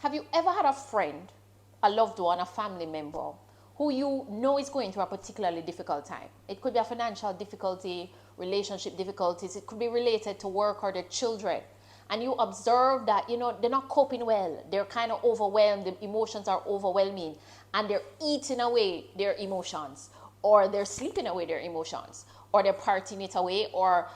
Have you ever had a friend, a loved one, a family member who you know is going through a particularly difficult time? It could be a financial difficulty, relationship difficulties, it could be related to work or their children. And you observe that, they're not coping well. They're kind of overwhelmed. The emotions are overwhelming. And they're eating away their emotions, or they're sleeping away their emotions, or they're partying it away, or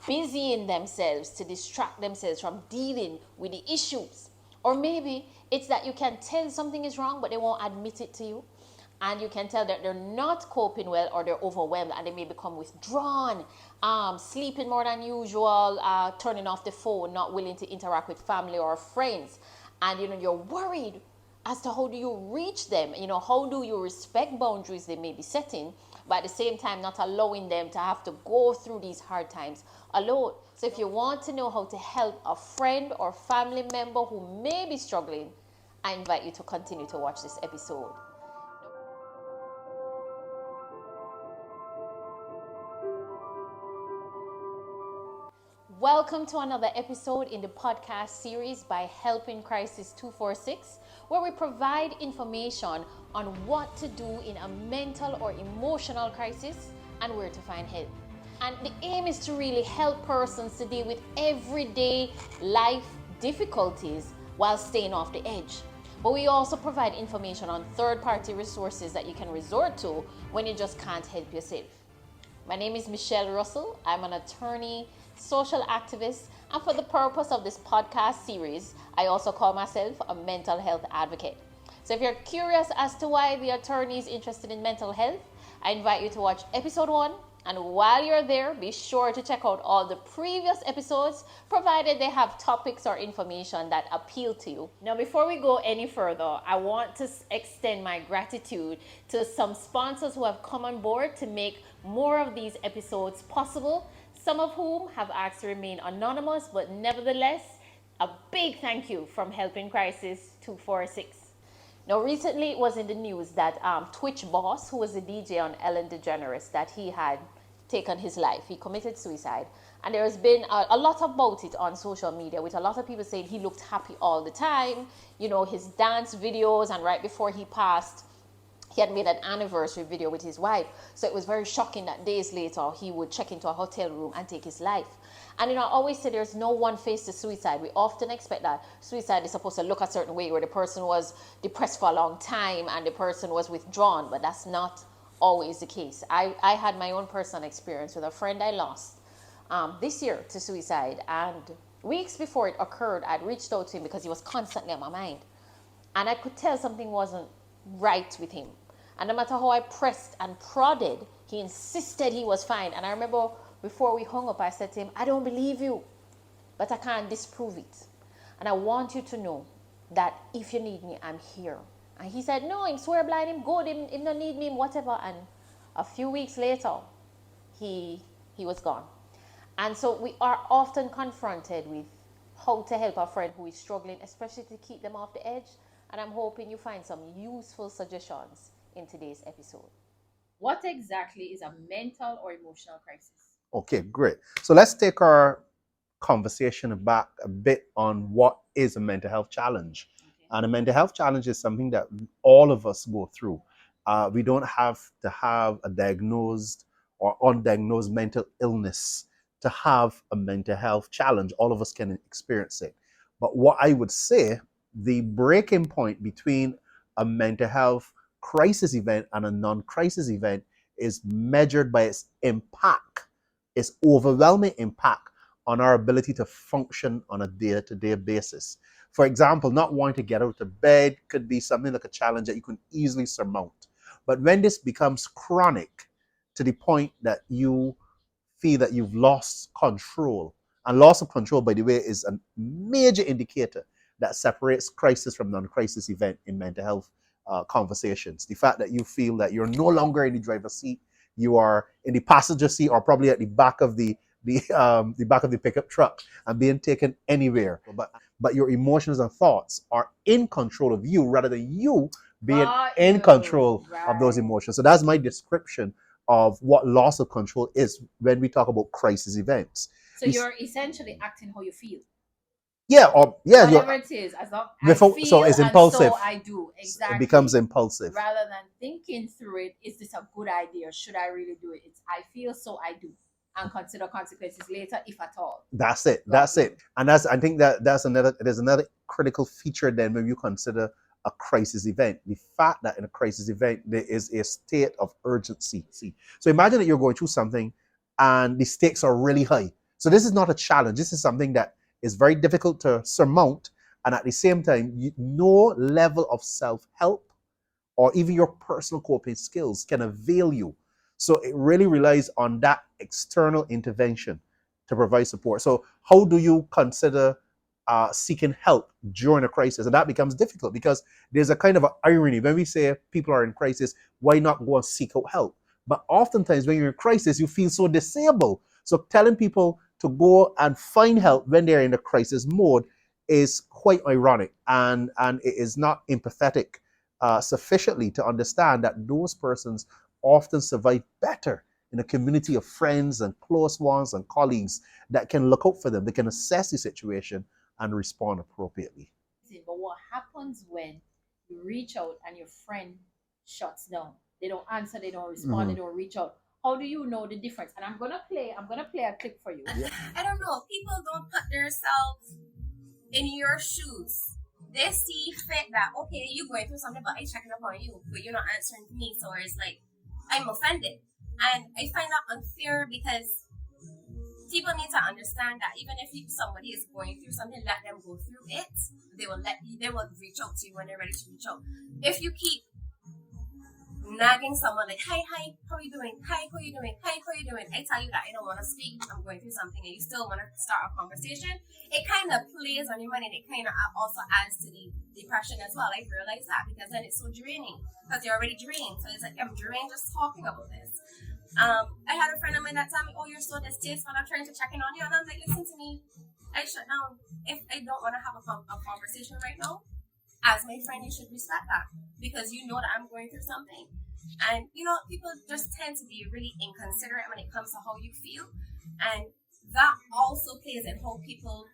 busying themselves to distract themselves from dealing with the issues. Or maybe it's that you can tell something is wrong, but they won't admit it to you. And you can tell that they're not coping well, or they're overwhelmed, and they may become withdrawn, sleeping more than usual, turning off the phone, not willing to interact with family or friends. And you're worried as to how do you reach them. How do you respect boundaries they may be setting, but at the same time not allowing them to have to go through these hard times alone. So if you want to know how to help a friend or family member who may be struggling, I invite you to continue to watch this episode. Welcome to another episode in the podcast series by Helping Crisis 246, where we provide information on what to do in a mental or emotional crisis and where to find help. And the aim is to really help persons to deal with everyday life difficulties while staying off the edge. But we also provide information on third-party resources that you can resort to when you just can't help yourself. My name is Michelle Russell. I'm an attorney, social activist, and for the purpose of this podcast series, I also call myself a mental health advocate. So if you're curious as to why the attorney is interested in mental health, I invite you to watch episode 1. And while you're there, be sure to check out all the previous episodes, provided they have topics or information that appeal to you. Now, before we go any further, I want to extend my gratitude to some sponsors who have come on board to make more of these episodes possible, some of whom have asked to remain anonymous, but nevertheless, a big thank you from Helping Crisis 246. Now, recently it was in the news that Twitch boss, who was a DJ on Ellen DeGeneres, that he had taken his life. He committed suicide. And there has been a lot about it on social media, with a lot of people saying he looked happy all the time. His dance videos, and right before he passed, he had made an anniversary video with his wife. So it was very shocking that days later he would check into a hotel room and take his life. And I always say there's no one face to suicide. We often expect that suicide is supposed to look a certain way, where the person was depressed for a long time and the person was withdrawn, but that's not always the case. I had my own personal experience with a friend I lost this year to suicide, and weeks before it occurred, I'd reached out to him because he was constantly on my mind. And I could tell something wasn't right with him. And no matter how I pressed and prodded, he insisted he was fine. And I remember before we hung up, I said to him, I don't believe you, but I can't disprove it. And I want you to know that if you need me, I'm here. And he said, no, him swear blind, him good, him don't need me, whatever. And a few weeks later, he was gone. And so we are often confronted with how to help a friend who is struggling, especially to keep them off the edge. And I'm hoping you find some useful suggestions in today's episode. What exactly is a mental or emotional crisis? Okay, great. So let's take our conversation back a bit on what is a mental health challenge. Okay. And a mental health challenge is something that all of us go through. We don't have to have a diagnosed or undiagnosed mental illness to have a mental health challenge. All of us can experience it. But what I would say, the breaking point between a mental health crisis event and a non-crisis event is measured by its impact, its overwhelming impact on our ability to function on a day-to-day basis. For example, not wanting to get out of bed could be something like a challenge that you can easily surmount. But when this becomes chronic to the point that you feel that you've lost control, and loss of control, by the way, is a major indicator that separates crisis from non-crisis event in mental health conversations. The fact that you feel that you're no longer in the driver's seat, you are in the passenger seat, or probably at the back of the back of the pickup truck and being taken anywhere. But your emotions and thoughts are in control of you rather than you being in control of those emotions. So that's my description of what loss of control is when we talk about crisis events. So you're essentially acting how you feel. Yeah, or yeah, whatever it is, as long I before, so feel it's and so impulsive. I do It becomes exactly, impulsive. rather than thinking through it. Is this a good idea? Should I really do it? It's I feel, so I do, and consider consequences later, if at all. That's it. Got That's you. it. And that's, I think that that's another, there's another critical feature then when you consider a crisis event. The fact that in a crisis event there is a state of urgency. See, so imagine that you're going through something and the stakes are really high. So this is not a challenge. This is something that is very difficult to surmount, and at the same time, no level of self-help or even your personal coping skills can avail you. So it really relies on that external intervention to provide support. So how do you consider seeking help during a crisis? And that becomes difficult because there's a kind of an irony when we say people are in crisis, why not go and seek out help? But oftentimes when you're in crisis, you feel so disabled. So telling people to go and find help when they're in a crisis mode is quite ironic, and it is not empathetic sufficiently to understand that those persons often survive better in a community of friends and close ones and colleagues that can look out for them, they can assess the situation and respond appropriately. But what happens when you reach out and your friend shuts down? They don't answer, they don't respond, they don't reach out. How do you know the difference? And I'm gonna play a clip for you. I don't know. People don't put themselves in your shoes. They see fit that, okay, you going through something, but I checking up on you, but you're not answering me. So it's like, I'm offended. And I find that unfair because people need to understand that even if somebody is going through something, let them go through it. They will reach out to you when they're ready to reach out. If you keep nagging someone like, hi, how are you doing? Hi, how are you doing? Hi, how are you doing? I tell you that I don't want to speak, I'm going through something, and you still want to start a conversation, it kind of plays on your mind, and it kind of also adds to the depression as well. I realize that because then it's so draining because you're already drained. So it's like, I'm drained just talking about this. I had a friend of mine that told me, oh, you're so distasteful, I'm trying to check in on you, and I'm like, listen to me, I shut down. If I don't want to have a conversation right now, as my friend, you should respect that because you know that I'm going through something. And people just tend to be really inconsiderate when it comes to how you feel, and that also plays in how people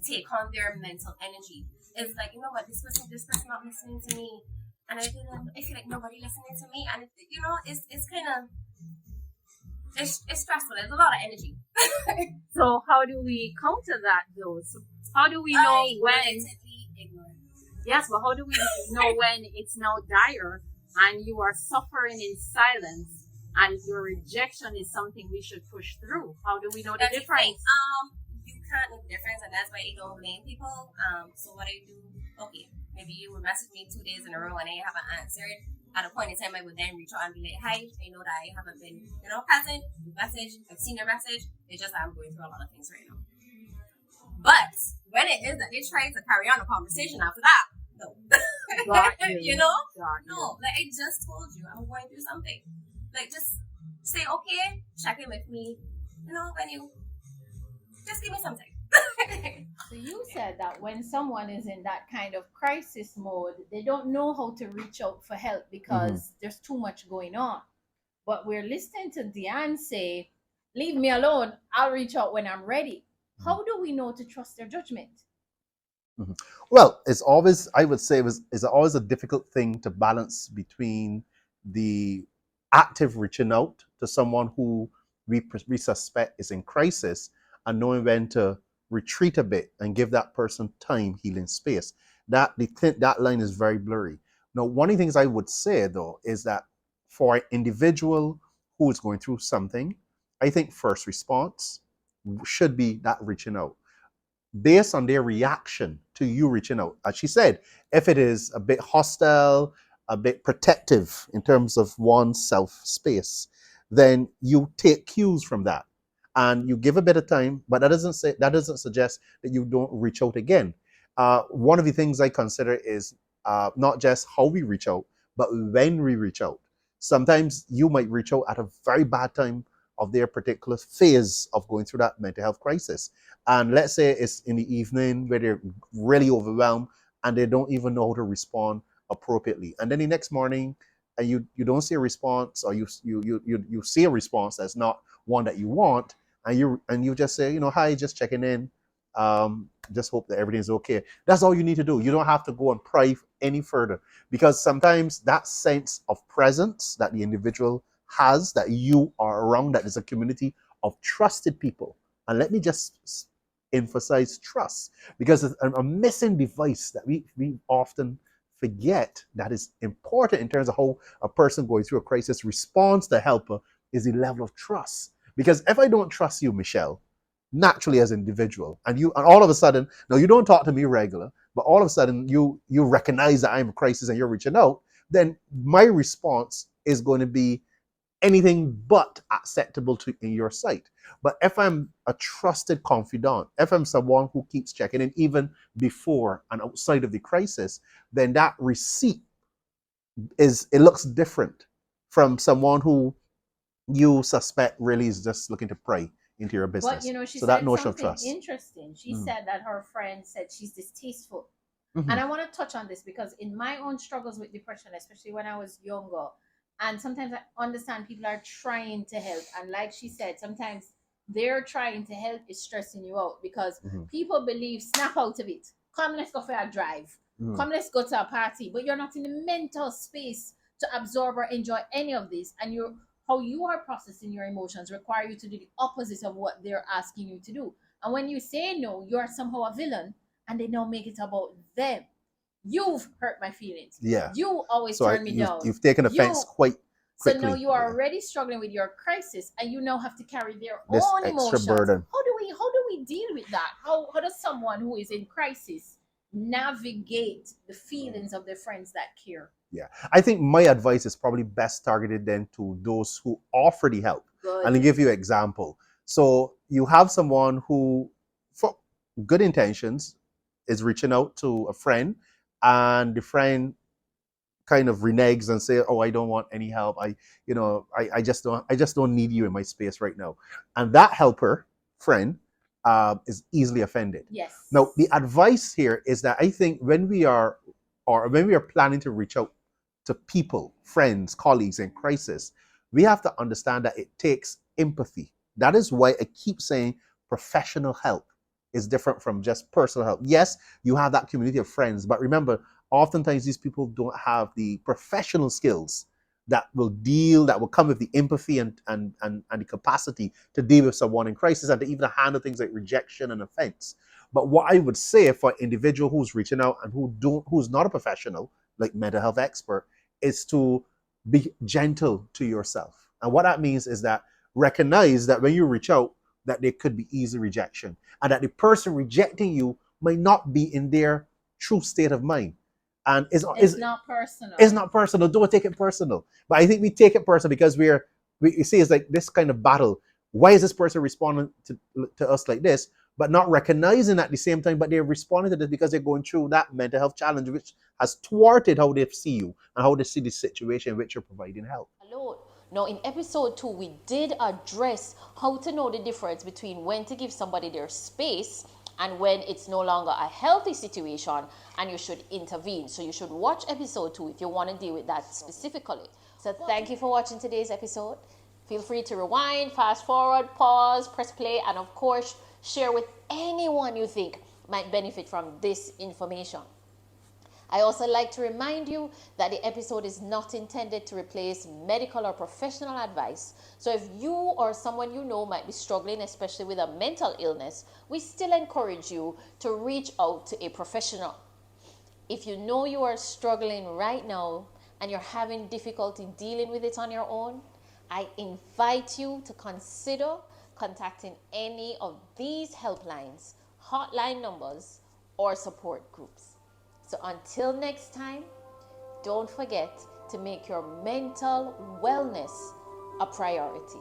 take on their mental energy. It's like, what, this person not listening to me, and I feel like nobody listening to me, and it's kind of it's stressful. There's a lot of energy. So how do we counter that though? So how do we know when? Yes, but how do we know when it's now dire and you are suffering in silence and your rejection is something we should push through? How do we know the difference? You can't know the difference, and that's why you don't blame people. So what I do, okay, maybe you would message me 2 days in a row and I haven't answered. At a point in time, I would then reach out and be like, hi, I know that I haven't been, present, message, I've seen your message. It's just that I'm going through a lot of things right now. But when it is that they try to carry on a conversation after that, no. No, like I just told you, I'm going through something. Like, just say, okay, check in with me, when you just give me something. So you said that when someone is in that kind of crisis mode, they don't know how to reach out for help because there's too much going on. But we're listening to Deanne say, leave me alone, I'll reach out when I'm ready. How do we know to trust their judgment? Well, it's always, I would say, it's always a difficult thing to balance between the active reaching out to someone who we suspect is in crisis and knowing when to retreat a bit and give that person time, healing space. That line is very blurry. Now, one of the things I would say though is that for an individual who is going through something, I think first response should be that reaching out based on their reaction to you reaching out. As she said, if it is a bit hostile, a bit protective in terms of one's self space, then you take cues from that and you give a bit of time, but that doesn't suggest that you don't reach out again. One of the things I consider is not just how we reach out, but when we reach out. Sometimes you might reach out at a very bad time of their particular phase of going through that mental health crisis. And let's say it's in the evening where they're really overwhelmed and they don't even know how to respond appropriately. And then the next morning, and you don't see a response, or you see a response that's not one that you want, and you just say, hi, just checking in. Just hope that everything's okay. That's all you need to do. You don't have to go and pry any further, because sometimes that sense of presence that the individual has, that you are around, that is a community of trusted people. And let me just emphasize trust, because it's a missing device that we often forget that is important in terms of how a person going through a crisis responds to helper, is the level of trust. Because if I don't trust you, Michelle, naturally as an individual, and all of a sudden, now you don't talk to me regular, but all of a sudden you recognize that I'm a crisis and you're reaching out, then my response is going to be anything but acceptable to in your sight. But if I'm a trusted confidant, if I'm someone who keeps checking in even before and outside of the crisis, then that receipt it looks different from someone who you suspect really is just looking to pry into your business. But you know, she So that said notion of something trust. interesting. She Mm. said that her friend said she's distasteful. Mhm. And I want to touch on this because in my own struggles with depression, especially when I was younger, and sometimes I understand people are trying to help. And like she said, sometimes they're trying to help is stressing you out because Mhm. people believe snap out of it. Come, let's go for a drive. Mhm. Come, let's go to a party. But you're not in the mental space to absorb or enjoy any of this. And you're how you are processing your emotions require you to do the opposite of what they're asking you to do. And when you say no, you're somehow a villain and they now make it about them. You've hurt my feelings. Yeah. You always So turn me down. you've taken offense quite So quickly. now you are Yeah. already struggling with your crisis and you now have to carry their This own extra emotions. burden. How do we deal with that? How does someone who is in crisis navigate the feelings of their friends that care? Yeah. I think my advice is probably best targeted then to those who offer the help. Good. And I'll give you an example. So you have someone who, for good intentions, is reaching out to a friend, and the friend kind of reneges and say, "Oh, I don't want any help. I just don't need you in my space right now." And that helper friend is easily offended. Yes. Now, the advice here is that I think when we are planning to reach out to people, friends, colleagues in crisis, we have to understand that it takes empathy. That is why I keep saying professional help is different from just personal help. Yes, you have that community of friends, but remember, oftentimes these people don't have the professional skills that will come with the empathy and the capacity to deal with someone in crisis and to even handle things like rejection and offense. But what I would say for an individual who's reaching out and who's not a professional, like mental health expert, is to be gentle to yourself. And what that means is that recognize that when you reach out, that there could be easy rejection, and that the person rejecting you might not be in their true state of mind. And it's not personal. It's not personal. Don't take it personal. But I think we take it personal because we see it's like this kind of battle. Why is this person responding to us like this? But not recognizing at the same time, but they're responding to this because they're going through that mental health challenge, which has thwarted how they see you and how they see the situation in which you're providing help. Hello. Now, in episode 2, we did address how to know the difference between when to give somebody their space and when it's no longer a healthy situation and you should intervene. So you should watch episode 2 if you want to deal with that specifically. So thank you for watching today's episode. Feel free to rewind, fast forward, pause, press play, and of course, share with anyone you think might benefit from this information. I also like to remind you that the episode is not intended to replace medical or professional advice. So if you or someone you know might be struggling, especially with a mental illness, we still encourage you to reach out to a professional. If you know you are struggling right now and you're having difficulty dealing with it on your own, I invite you to consider contacting any of these helplines, hotline numbers, or support groups. So until next time, don't forget to make your mental wellness a priority.